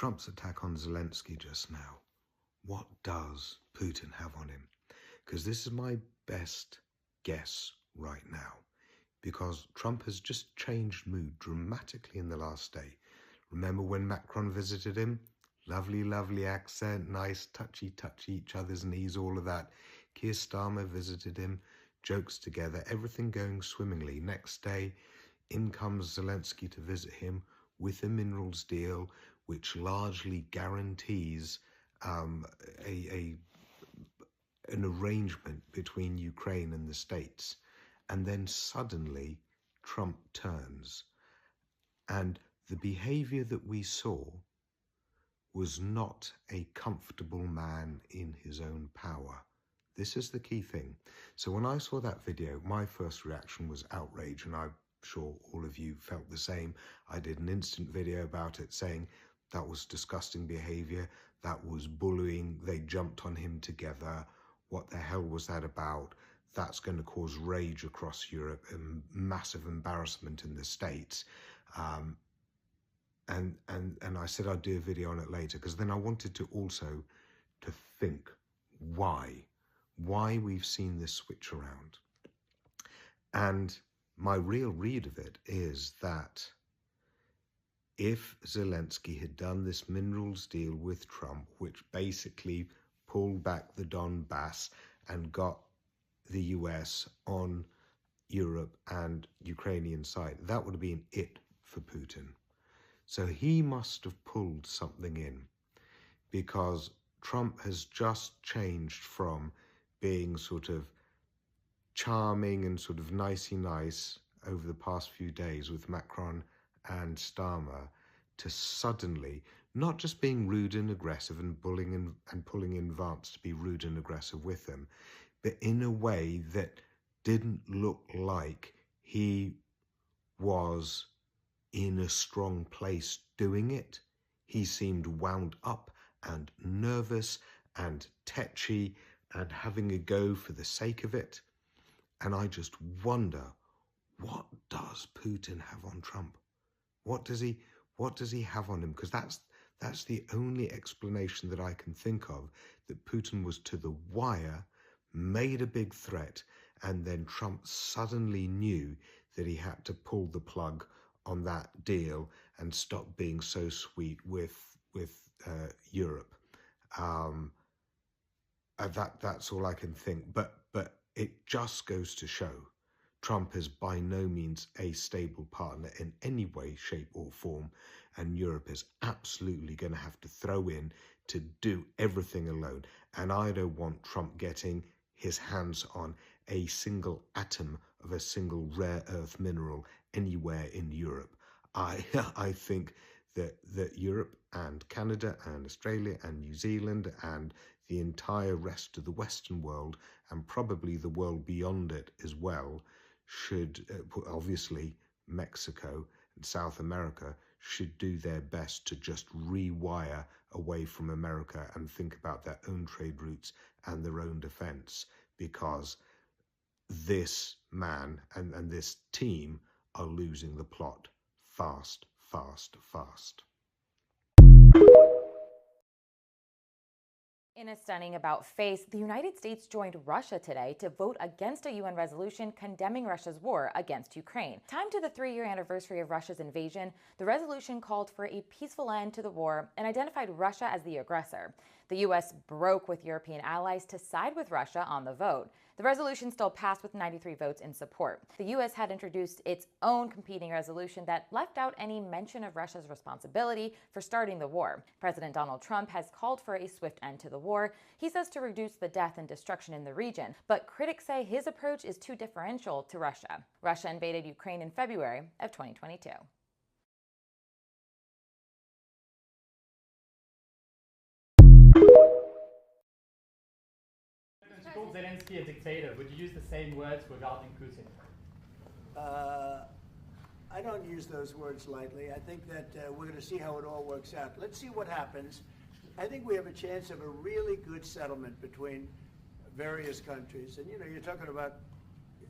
Trump's attack on Zelensky just now, what does Putin have on him? Because this is my best guess right now, because Trump has just changed mood dramatically in the last day. Remember when Macron visited him? Lovely, lovely accent, nice, touchy, each other's knees, all of that. Keir Starmer visited him, jokes together, everything going swimmingly. Next day, in comes Zelensky to visit him with a minerals deal, which largely guarantees an arrangement between Ukraine and the States. And then suddenly, Trump turns. And the behavior that we saw was not a comfortable man in his own power. This is the key thing. So when I saw that video, my first reaction was outrage, and I'm sure all of you felt the same. I did an instant video about it saying that was disgusting behavior, that was bullying, they jumped on him together. What the hell was that about? That's going to cause rage across Europe and massive embarrassment in the States. And I said I'd do a video on it later, because then I wanted to also to think why we've seen this switch around. And my real read of it is that if Zelensky had done this minerals deal with Trump, which basically pulled back the Donbass and got the US on Europe and Ukrainian side, that would have been it for Putin. So he must have pulled something in, because Trump has just changed from being sort of charming and sort of nicey nice over the past few days with Macron and Starmer to suddenly not just being rude and aggressive and bullying and pulling in Vance to be rude and aggressive with them, but in a way that didn't look like he was in a strong place doing it. He seemed wound up and nervous and tetchy and having a go for the sake of it. And I just wonder, what does Putin have on Trump? What does he have on him? Because that's the only explanation that I can think of, that Putin was to the wire, made a big threat, and then Trump suddenly knew that he had to pull the plug on that deal and stop being so sweet with Europe. That's all I can think. But it just goes to show Trump is by no means a stable partner in any way, shape or form, and Europe is absolutely going to have to throw in to do everything alone. And I don't want Trump getting his hands on a single atom of a single rare earth mineral anywhere in Europe. I think that Europe and Canada and Australia and New Zealand and the entire rest of the Western world, and probably the world beyond it as well, should, obviously Mexico and South America, should do their best to just rewire away from America and think about their own trade routes and their own defense, because this man and this team are losing the plot fast. In a stunning about-face, the United States joined Russia today to vote against a UN resolution condemning Russia's war against Ukraine. Timed to the 3-year anniversary of Russia's invasion, the resolution called for a peaceful end to the war and identified Russia as the aggressor. The U.S. broke with European allies to side with Russia on the vote. The resolution still passed with 93 votes in support. The U.S. had introduced its own competing resolution that left out any mention of Russia's responsibility for starting the war. President Donald Trump has called for a swift end to the war. He says to reduce the death and destruction in the region, but critics say his approach is too differential to Russia. Russia invaded Ukraine in February of 2022. If you called Zelensky a dictator, would you use the same words regarding Putin? I don't use those words lightly. I think that we're going to see how it all works out. Let's see what happens. I think we have a chance of a really good settlement between various countries. And, you know, you're talking about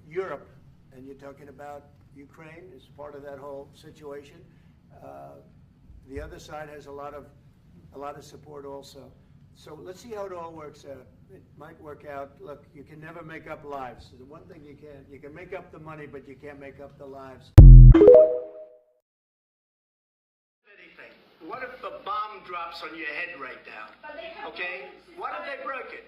Europe, and you're talking about Ukraine as part of that whole situation. The other side has a lot of a lot of support also. So let's see how it all works out. It might work out. Look, you can never make up lives. The one thing you can make up the money, but you can't make up the lives. Anything. What if a bomb drops on your head right now? Okay? What if they broke it?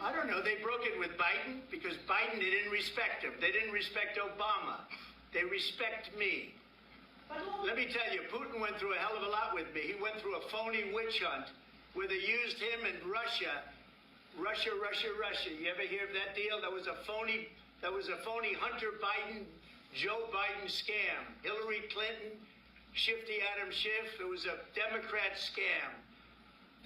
I don't know. They broke it with Biden because Biden, they didn't respect him. They didn't respect Obama. They respect me. Let me tell you, Putin went through a hell of a lot with me. He went through a phony witch hunt where they used him and Russia. Russia. You ever hear of that deal? That was a phony Hunter Biden, Joe Biden scam. Hillary Clinton, Shifty Adam Schiff. It was a Democrat scam.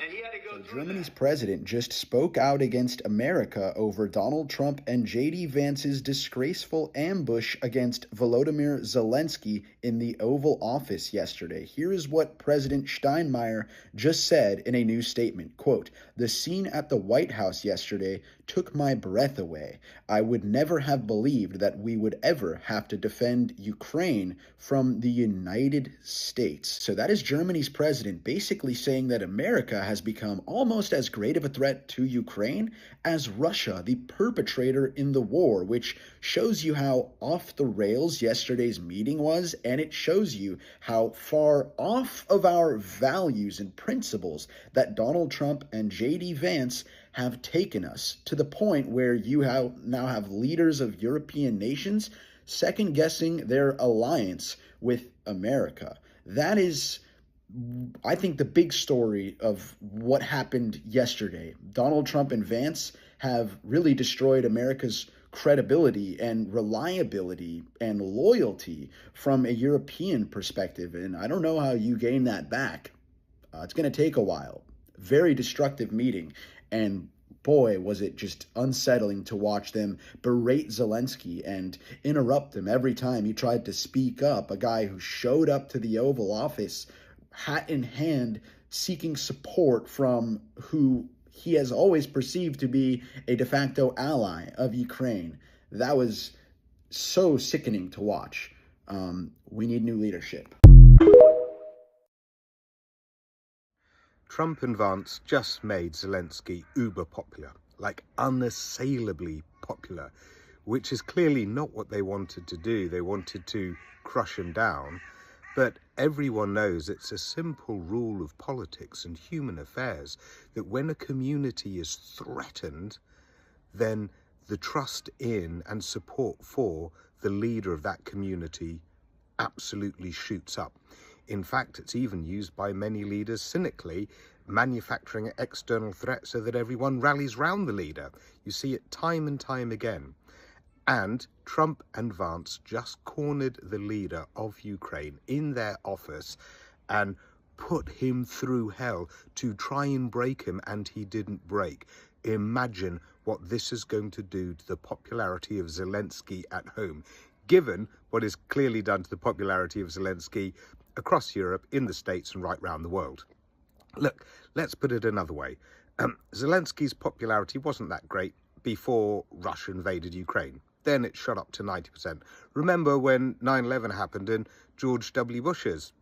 And he had to go through Germany's that. president just spoke out against America over Donald Trump and J.D. Vance's disgraceful ambush against Volodymyr Zelensky in the Oval Office yesterday. Here is what President Steinmeier just said in a new statement. Quote, "The scene at the White House yesterday took my breath away. I would never have believed that we would ever have to defend Ukraine from the United States." So that is Germany's president basically saying that America has become almost as great of a threat to Ukraine as Russia, the perpetrator in the war, which shows you how off the rails yesterday's meeting was, and it shows you how far off of our values and principles that Donald Trump and J.D. Vance have taken us, to the point where you now have leaders of European nations second-guessing their alliance with America. That is, I think, the big story of what happened yesterday. Donald Trump and Vance have really destroyed America's credibility and reliability and loyalty from a European perspective, and I don't know how you gain that back. It's going to take a while. Very destructive meeting, and boy, was it just unsettling to watch them berate Zelensky and interrupt him every time he tried to speak up, a guy who showed up to the Oval Office hat in hand, seeking support from who he has always perceived to be a de facto ally of Ukraine. That was so sickening to watch. We need new leadership. Trump and Vance just made Zelensky uber popular, like unassailably popular, which is clearly not what they wanted to do. They wanted to crush him down. But everyone knows it's a simple rule of politics and human affairs that when a community is threatened, then the trust in and support for the leader of that community absolutely shoots up. In fact, it's even used by many leaders cynically, manufacturing external threats so that everyone rallies round the leader. You see it time and time again. And Trump and Vance just cornered the leader of Ukraine in their office and put him through hell to try and break him, and he didn't break. Imagine what this is going to do to the popularity of Zelensky at home, given what is clearly done to the popularity of Zelensky across Europe, in the States, and right round the world. Look, let's put it another way. Zelensky's popularity wasn't that great before Russia invaded Ukraine. Then it shot up to 90%. Remember when 9/11 happened and George W. Bush's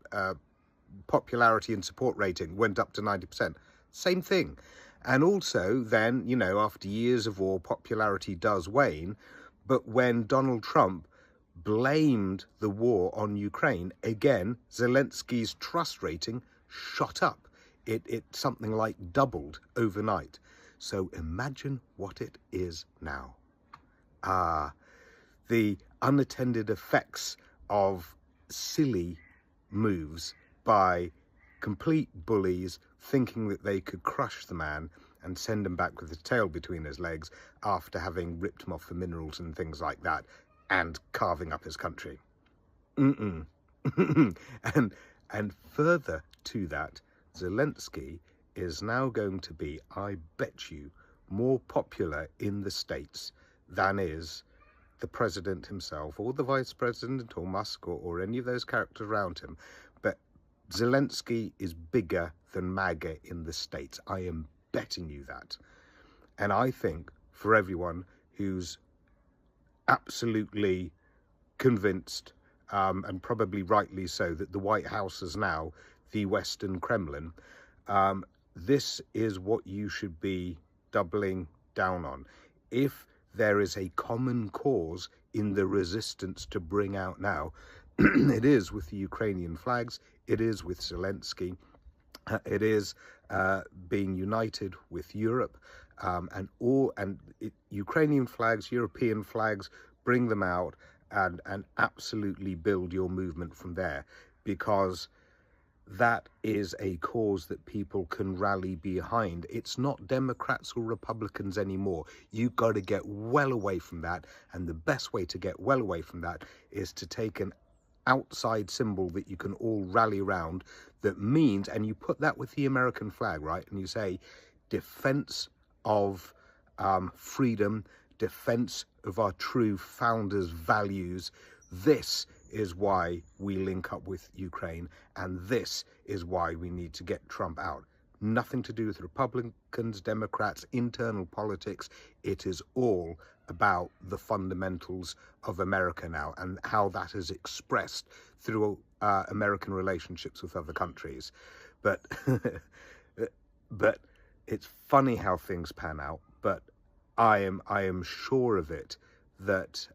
popularity and support rating went up to 90%? Same thing. And also then, you know, after years of war, popularity does wane. But when Donald Trump blamed the war on Ukraine, again, Zelensky's trust rating shot up. It something like doubled overnight. So imagine what it is now. The unattended effects of silly moves by complete bullies thinking that they could crush the man and send him back with his tail between his legs after having ripped him off for minerals and things like that, and carving up his country. And further to that, Zelensky is now going to be, I bet you, more popular in the States than is the president himself, or the vice president, or Musk, or any of those characters around him. But Zelensky is bigger than MAGA in the States. I am betting you that. And I think for everyone who's absolutely convinced, and probably rightly so, that the White House is now the Western Kremlin, this is what you should be doubling down on. If there is a common cause in the resistance to bring out now, it is with the Ukrainian flags, it is with Zelensky, it is being united with Europe, Ukrainian flags, European flags, bring them out and absolutely build your movement from there, because that is a cause that people can rally behind. It's not Democrats or Republicans anymore. You've got to get well away from that, and the best way to get well away from that is to take an outside symbol that you can all rally around, that means, and you put that with the American flag, right, and you say defense of freedom, defense of our true founders' values. This is why we link up with Ukraine, and this is why we need to get Trump out. Nothing to do with Republicans, Democrats, internal politics. It is all about the fundamentals of America now, and how that is expressed through American relationships with other countries. But but it's funny how things pan out. But I am sure of it that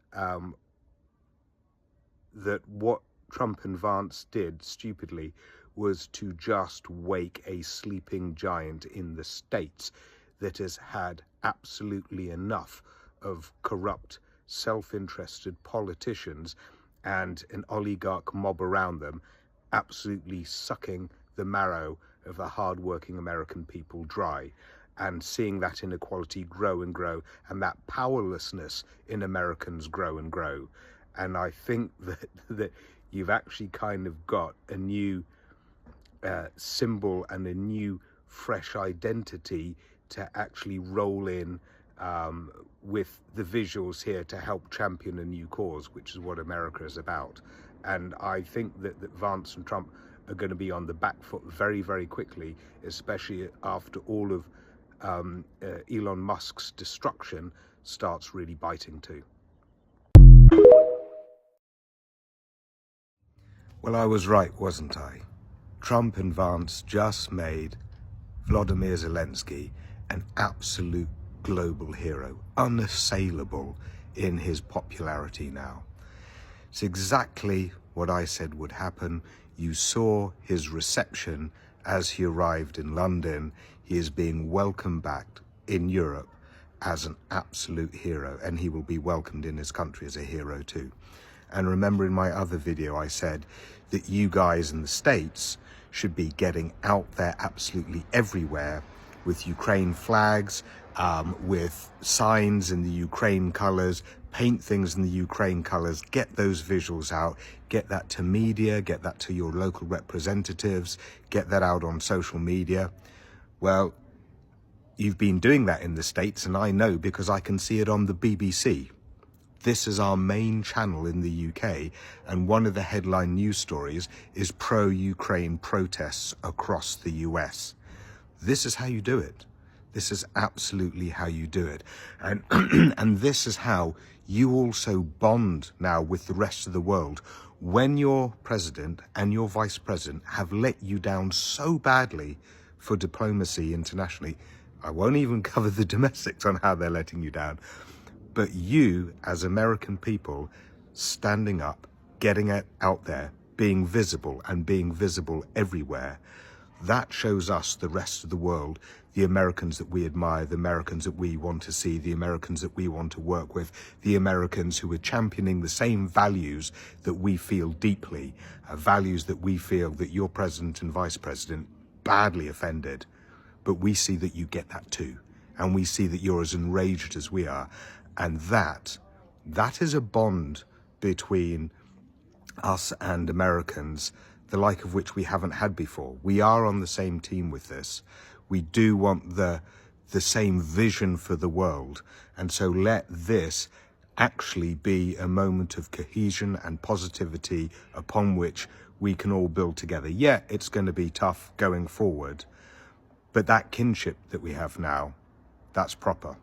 that what Trump and Vance did stupidly was to just wake a sleeping giant in the States that has had absolutely enough of corrupt, self-interested politicians and an oligarch mob around them, absolutely sucking the marrow of the hard-working American people dry, and seeing that inequality grow and grow, and that powerlessness in Americans grow and grow. And I think that you've actually kind of got a new symbol and a new fresh identity to actually roll in with the visuals here to help champion a new cause, which is what America is about. And I think that Vance and Trump are going to be on the back foot very, very quickly, especially after all of Elon Musk's destruction starts really biting too. Well, I was right, wasn't I? Trump and Vance just made Volodymyr Zelensky an absolute global hero, unassailable in his popularity now. It's exactly what I said would happen. You saw his reception as he arrived in London. He is being welcomed back in Europe as an absolute hero, and he will be welcomed in his country as a hero too. And remember, in my other video, I said that you guys in the States should be getting out there absolutely everywhere with Ukraine flags, with signs in the Ukraine colors, paint things in the Ukraine colors, get those visuals out, get that to media, get that to your local representatives, get that out on social media. Well, you've been doing that in the States, and I know because I can see it on the BBC. This is our main channel in the UK, and one of the headline news stories is pro-Ukraine protests across the US. This is how you do it. This is absolutely how you do it. And, and this is how you also bond now with the rest of the world. When your president and your vice president have let you down so badly for diplomacy internationally, I won't even cover the domestics on how they're letting you down, but you, as American people, standing up, getting it out there, being visible and being visible everywhere, that shows us, the rest of the world, the Americans that we admire, the Americans that we want to see, the Americans that we want to work with, the Americans who are championing the same values that we feel deeply, values that we feel that your president and vice president badly offended. But we see that you get that too. And we see that you're as enraged as we are. And that is a bond between us and Americans, the like of which we haven't had before. We are on the same team with this. We do want the same vision for the world. And so let this actually be a moment of cohesion and positivity upon which we can all build together. Yeah, it's going to be tough going forward, but that kinship that we have now, that's proper.